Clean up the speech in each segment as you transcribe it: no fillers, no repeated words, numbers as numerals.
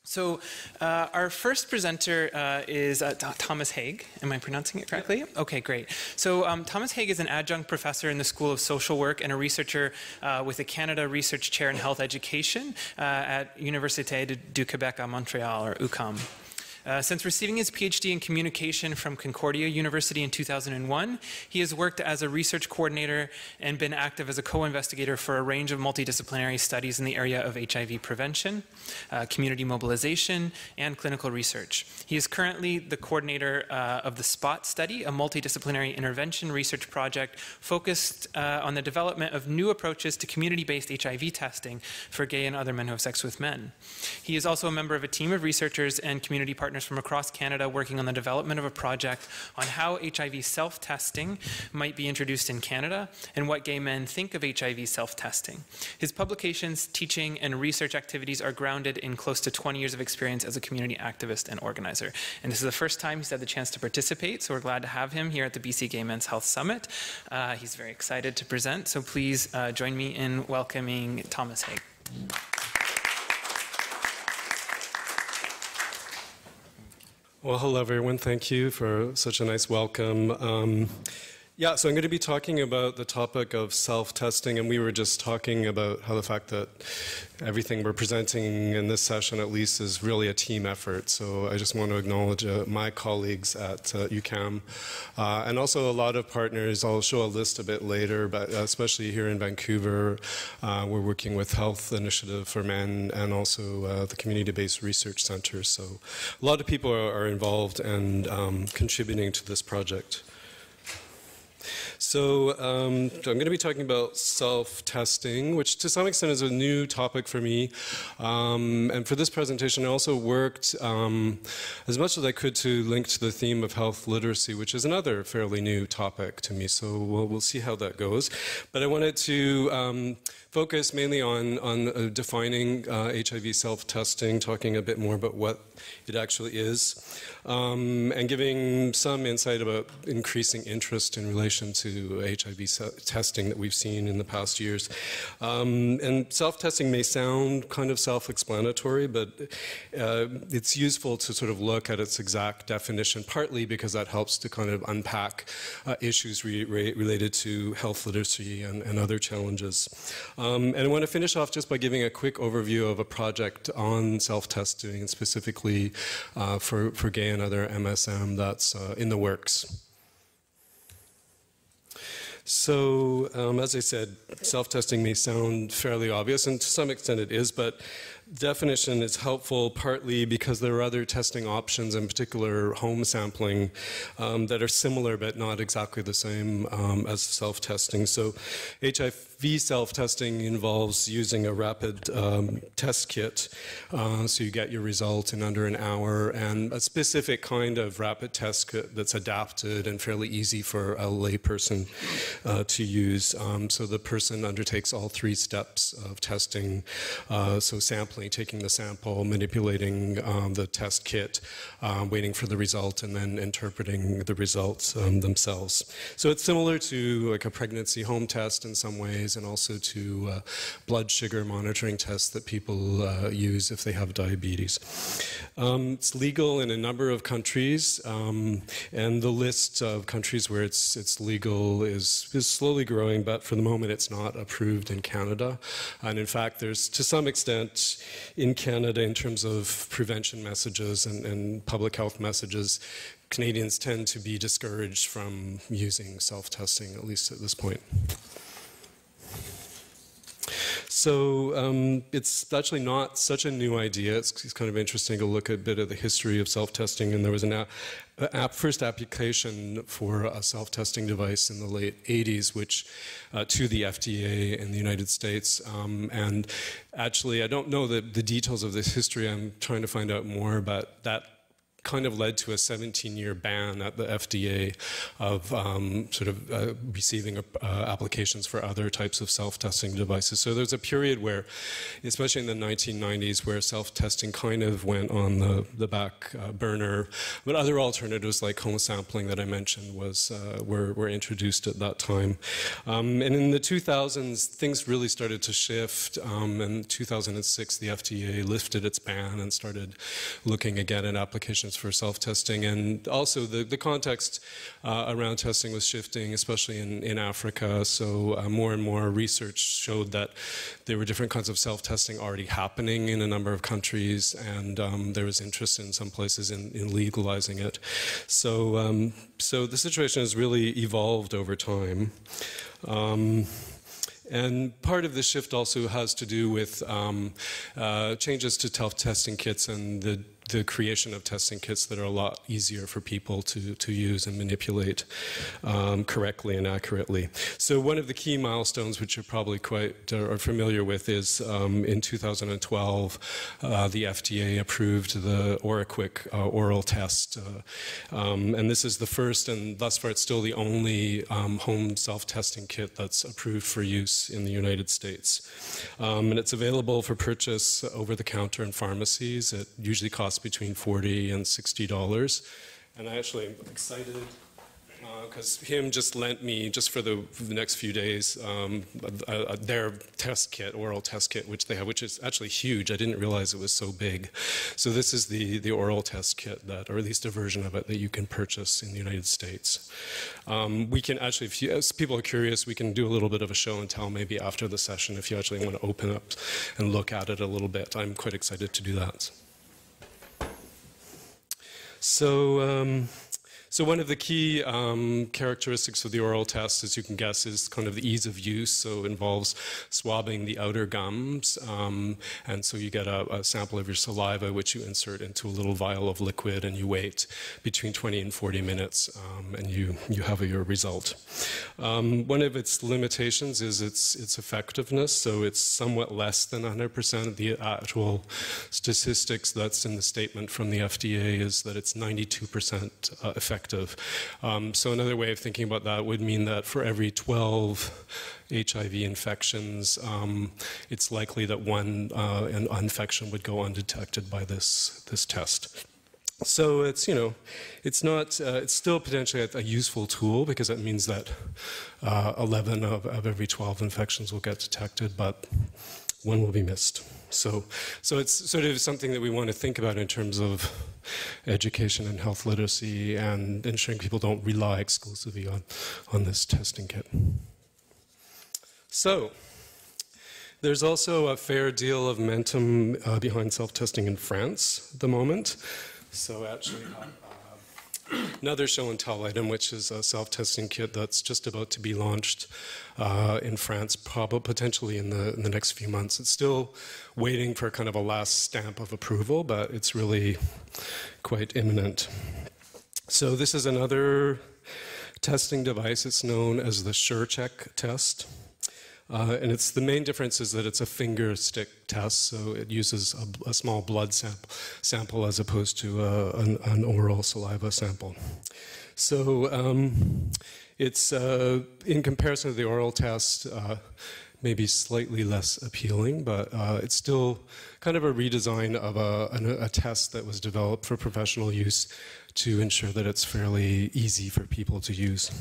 So our first presenter is Thomas Haig. Am I pronouncing it correctly? Yep. Okay, great. So Thomas Haig is an adjunct professor in the School of Social Work and a researcher with a Canada Research Chair in Health Education at Université du Québec à Montreal, or UQAM. Since receiving his PhD in communication from Concordia University in 2001, he has worked as a research coordinator and been active as a co-investigator for a range of multidisciplinary studies in the area of HIV prevention, community mobilization, and clinical research. He is currently the coordinator of the SPOT study, a multidisciplinary intervention research project focused on the development of new approaches to community-based HIV testing for gay and other men who have sex with men. He is also a member of a team of researchers and community partners from across Canada working on the development of a project on how HIV self-testing might be introduced in Canada and what gay men think of HIV self-testing. His publications, teaching, and research activities are grounded in close to 20 years of experience as a community activist and organizer. And this is the first time he's had the chance to participate, so we're glad to have him here at the BC Gay Men's Health Summit. He's very excited to present, so please join me in welcoming Thomas Haig. Well, hello everyone. Thank you for such a nice welcome. So I'm going to be talking about the topic of self-testing, and we were just talking about how the fact that everything we're presenting in this session at least is really a team effort. So I just want to acknowledge my colleagues at UQAM and also a lot of partners. I'll show a list a bit later, but especially here in Vancouver, we're working with Health Initiative for Men and also the Community-Based Research Center. So a lot of people are involved and contributing to this project. So I'm going to be talking about self-testing, which to some extent is a new topic for me. And for this presentation, I also worked as much as I could to link to the theme of health literacy, which is another fairly new topic to me. So we'll see how that goes. But I wanted to focus mainly on defining HIV self-testing, talking a bit more about what it actually is, and giving some insight about increasing interest in relation to HIV testing that we've seen in the past years. And self-testing may sound kind of self-explanatory, but it's useful to sort of look at its exact definition, partly because that helps to kind of unpack issues related to health literacy and other challenges. And I want to finish off just by giving a quick overview of a project on self-testing, and specifically for gay and other MSM that's in the works. So, as I said, self-testing may sound fairly obvious, and to some extent it is, but definition is helpful partly because there are other testing options, in particular home sampling, that are similar but not exactly the same as self-testing. So HIV self-testing involves using a rapid test kit, so you get your result in under an hour, and a specific kind of rapid test kit that's adapted and fairly easy for a layperson to use. So the person undertakes all three steps of testing, so sampling, taking the sample, manipulating the test kit, waiting for the result, and then interpreting the results themselves. So it's similar to like a pregnancy home test in some ways, and also to blood sugar monitoring tests that people use if they have diabetes. It's legal in a number of countries, and the list of countries where it's legal is slowly growing, but for the moment it's not approved in Canada. And in fact, there's to some extent in Canada, in terms of prevention messages and public health messages, Canadians tend to be discouraged from using self-testing, at least at this point. So it's actually not such a new idea. It's kind of interesting to look at a bit of the history of self-testing. And there was an first application for a self-testing device in the late 80s, which to the FDA in the United States. And actually, I don't know the details of this history. I'm trying to find out more, but that kind of led to a 17-year ban at the FDA of receiving applications for other types of self-testing devices. So there's a period where, especially in the 1990s, where self-testing kind of went on the back burner, but other alternatives like home sampling that I mentioned were introduced at that time. And in the 2000s, things really started to shift. In 2006, the FDA lifted its ban and started looking again at applications for self-testing. And also the context around testing was shifting, especially in Africa. So more and more research showed that there were different kinds of self-testing already happening in a number of countries, and there was interest in some places in legalizing it. So, so the situation has really evolved over time. And part of the shift also has to do with changes to self-testing kits and the creation of testing kits that are a lot easier for people to use and manipulate correctly and accurately. So one of the key milestones, which you're probably quite are familiar with, is in 2012, the FDA approved the OraQuick oral test. And this is the first, and thus far it's still the only home self-testing kit that's approved for use in the United States. And it's available for purchase over the counter in pharmacies. It usually costs between $40 and $60. And I actually am excited because him just lent me, just for the next few days, their test kit, oral test kit, which they have, which is actually huge. I didn't realize it was so big. So this is the oral test kit, that, or at least a version of it, that you can purchase in the United States. We can actually, if people are curious, we can do a little bit of a show and tell maybe after the session if you actually want to open up and look at it a little bit. I'm quite excited to do that. So one of the key characteristics of the oral test, as you can guess, is kind of the ease of use. So it involves swabbing the outer gums. And so you get a sample of your saliva, which you insert into a little vial of liquid, and you wait between 20 and 40 minutes, and you have your result. One of its limitations is its effectiveness. So it's somewhat less than 100%. The actual statistics that's in the statement from the FDA is that it's 92% effective. So another way of thinking about that would mean that for every 12 HIV infections, it's likely that one infection would go undetected by this test. So it's, it's not, it's still potentially a useful tool, because it means that 11 of every 12 infections will get detected, but one will be missed. So it's sort of something that we want to think about in terms of education and health literacy, and ensuring people don't rely exclusively on this testing kit. So there's also a fair deal of momentum behind self-testing in France at the moment. So actually, another show and tell item, which is a self-testing kit that's just about to be launched in France, probably potentially in the next few months. It's still waiting for kind of a last stamp of approval, but it's really quite imminent. So this is another testing device. It's known as the SureCheck test. And the main difference is that it's a finger stick test, so it uses a small blood sample as opposed to an oral saliva sample. So it's, in comparison to the oral test, maybe slightly less appealing, but it's still kind of a redesign of a test that was developed for professional use to ensure that it's fairly easy for people to use.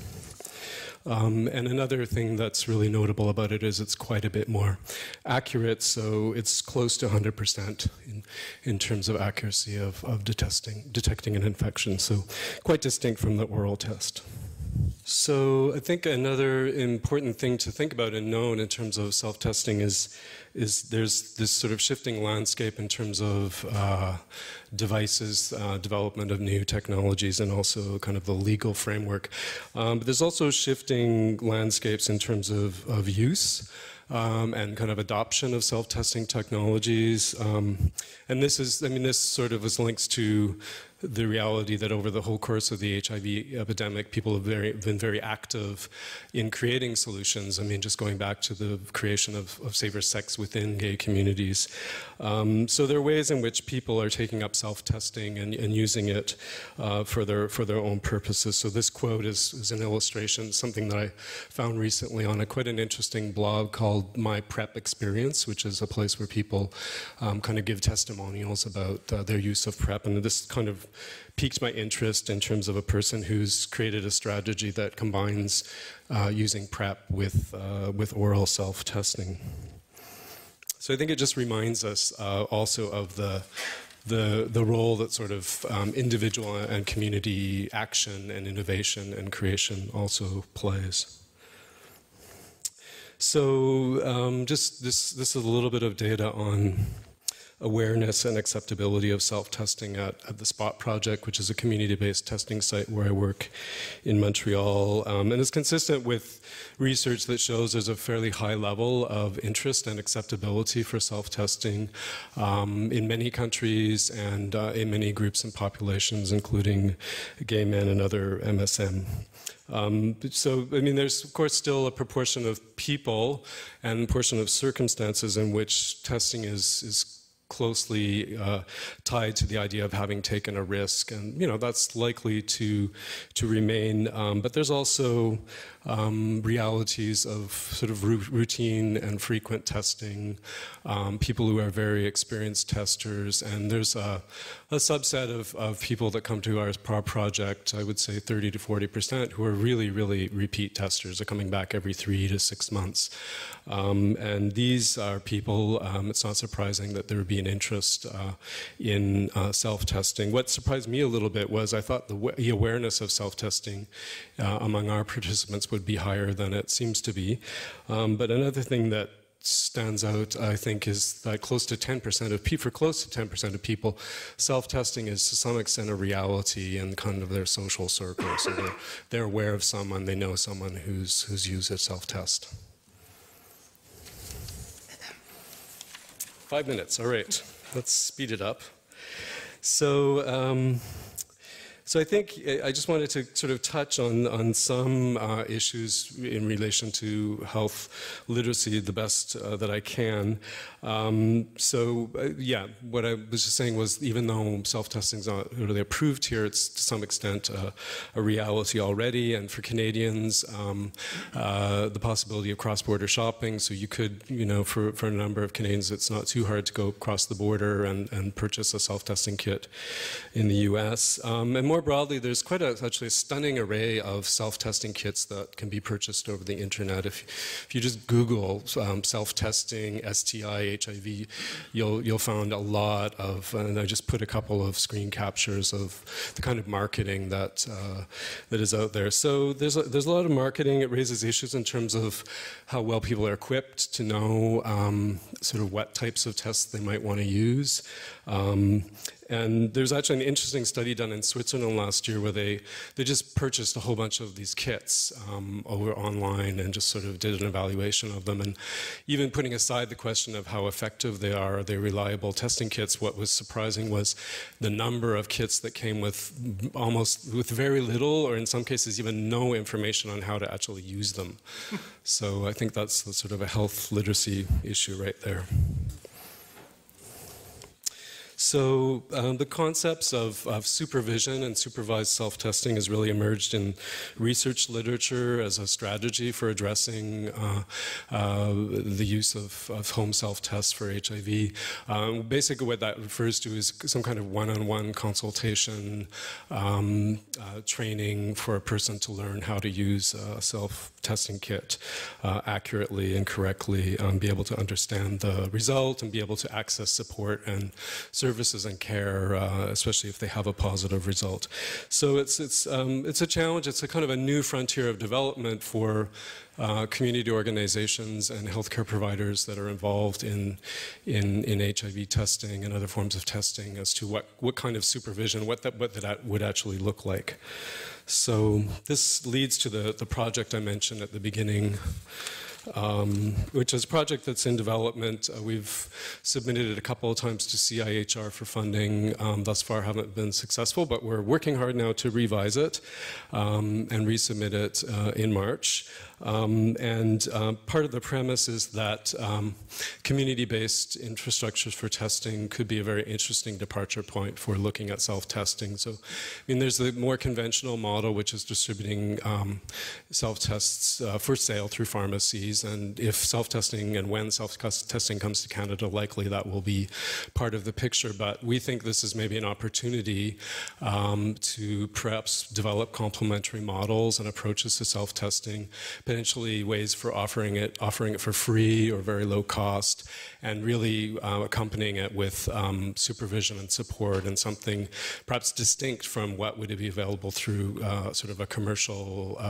And another thing that's really notable about it is it's quite a bit more accurate, so it's close to 100% in terms of accuracy of detecting an infection, so quite distinct from the oral test. So I think another important thing to think about and know in terms of self-testing is there's this sort of shifting landscape in terms of devices, development of new technologies, and also kind of the legal framework. But there's also shifting landscapes in terms of use. And kind of adoption of self-testing technologies. And this is, this sort of is linked to the reality that over the whole course of the HIV epidemic, people have been very active in creating solutions. I mean, just going back to the creation of safer sex within gay communities. So there are ways in which people are taking up self-testing and using it for their own purposes. So this quote is an illustration, something that I found recently on quite an interesting blog called My PrEP Experience, which is a place where people kind of give testimonials about their use of PrEP. And this kind of piqued my interest in terms of a person who's created a strategy that combines using PrEP with oral self-testing. So I think it just reminds us also of the role that sort of individual and community action and innovation and creation also plays. So just this is a little bit of data on awareness and acceptability of self-testing at the Spot Project, which is a community-based testing site where I work in Montreal. And it's consistent with research that shows there's a fairly high level of interest and acceptability for self-testing in many countries and in many groups and populations, including gay men and other MSM. So, I mean, there's, of course, still a proportion of people and a portion of circumstances in which testing is closely tied to the idea of having taken a risk, and that's likely to remain. But there's also realities of sort of routine and frequent testing, people who are very experienced testers, and there's a subset of people that come to our project, I would say 30 to 40%, who are really, really repeat testers, are coming back every 3 to 6 months. And these are people, it's not surprising that there would be an interest in self-testing. What surprised me a little bit was I thought the awareness of self-testing among our participants would be higher than it seems to be. But another thing that stands out, I think, is that for close to 10% of people, self-testing is to some extent a reality in kind of their social circle. So they're aware of someone, they know someone who's used a self-test. 5 minutes, all right. Let's speed it up. So I think I just wanted to sort of touch on some issues in relation to health literacy the best that I can. Yeah, what I was just saying was, even though self-testing is not really approved here, it's to some extent a reality already. And for Canadians, the possibility of cross-border shopping. So you could, for a number of Canadians, it's not too hard to go across the border and purchase a self-testing kit in the U.S. And more broadly, there's quite actually a stunning array of self-testing kits that can be purchased over the internet. If you just Google self-testing, STI, HIV, you'll find a lot of, and I just put a couple of screen captures of the kind of marketing that is out there. So there's a lot of marketing. It raises issues in terms of how well people are equipped to know sort of what types of tests they might want to use. And there's actually an interesting study done in Switzerland last year where they just purchased a whole bunch of these kits over online and just sort of did an evaluation of them. And even putting aside the question of how effective they are reliable testing kits, what was surprising was the number of kits that came with very little, or in some cases even no information on how to actually use them. So I think that's sort of a health literacy issue right there. So the concepts of supervision and supervised self-testing has really emerged in research literature as a strategy for addressing the use of home self-tests for HIV. Basically what that refers to is some kind of one-on-one consultation, training for a person to learn how to use a self-testing kit accurately and correctly, be able to understand the result and be able to access support and services and care, especially if they have a positive result. So it's a challenge. It's a kind of a new frontier of development for community organizations and healthcare providers that are involved in HIV testing and other forms of testing as to what kind of supervision, what that would actually look like. So this leads to the project I mentioned at the beginning which is a project that's in development. We've submitted it a couple of times to CIHR for funding. Thus far haven't been successful, but we're working hard now to revise it and resubmit it in March. Part of the premise is that community-based infrastructures for testing could be a very interesting departure point for looking at self-testing. So, I mean, there's the more conventional model, which is distributing self-tests for sale through pharmacies. And if self-testing and when self-testing comes to Canada, likely that will be part of the picture. But we think this is maybe an opportunity to perhaps develop complementary models and approaches to self-testing, potentially ways for offering it for free or very low cost, and really accompanying it with supervision and support and something perhaps distinct from what would be available through sort of a commercial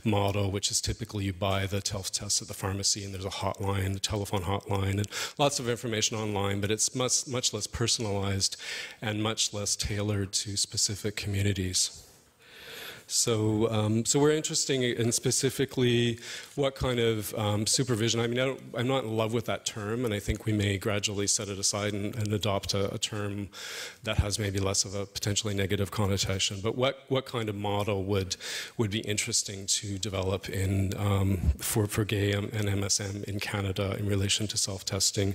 model, which is typically you buy the self-test at the pharmacy and there's a hotline, a telephone hotline, and lots of information online, but it's much less personalized and much less tailored to specific communities. So, so we're interested in specifically what kind of supervision. I mean, I'm not in love with that term, and I think we may gradually set it aside and adopt a term that has maybe less of a potentially negative connotation. But what kind of model would be interesting to develop in for gay and MSM in Canada in relation to self-testing?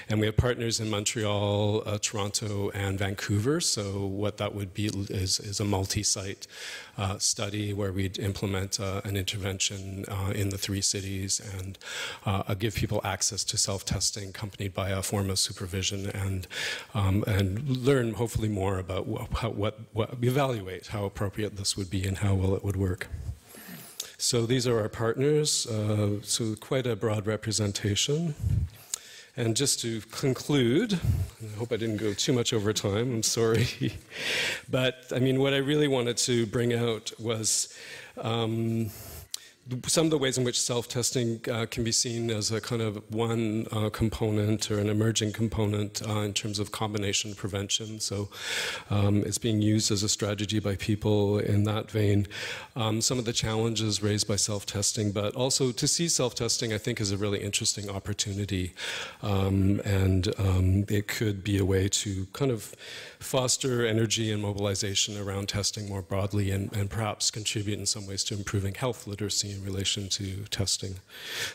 And we have partners in Montreal, Toronto, and Vancouver. So what that would be is a multi-site study where we'd implement an intervention in the 3 cities and give people access to self-testing accompanied by a form of supervision and learn hopefully more about evaluate how appropriate this would be and how well it would work. So these are our partners, so quite a broad representation. And just to conclude, I hope I didn't go too much over time, I'm sorry. But I mean, what I really wanted to bring out was some of the ways in which self-testing can be seen as a kind of one component or an emerging component in terms of combination prevention. So it's being used as a strategy by people in that vein. Some of the challenges raised by self-testing, but also to see self-testing, I think, is a really interesting opportunity. It could be a way to kind of foster energy and mobilization around testing more broadly and perhaps contribute in some ways to improving health literacy in relation to testing.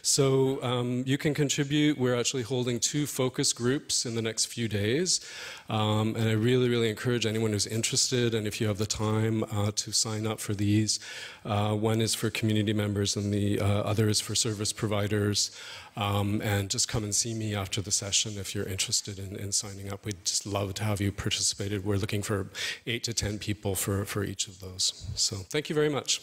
So you can contribute. We're actually holding 2 focus groups in the next few days. And I really, really encourage anyone who's interested, and if you have the time, to sign up for these. One is for community members and the other is for service providers. And just come and see me after the session if you're interested in signing up. We'd just love to have you participate. We're looking for 8 to 10 people for each of those. So thank you very much.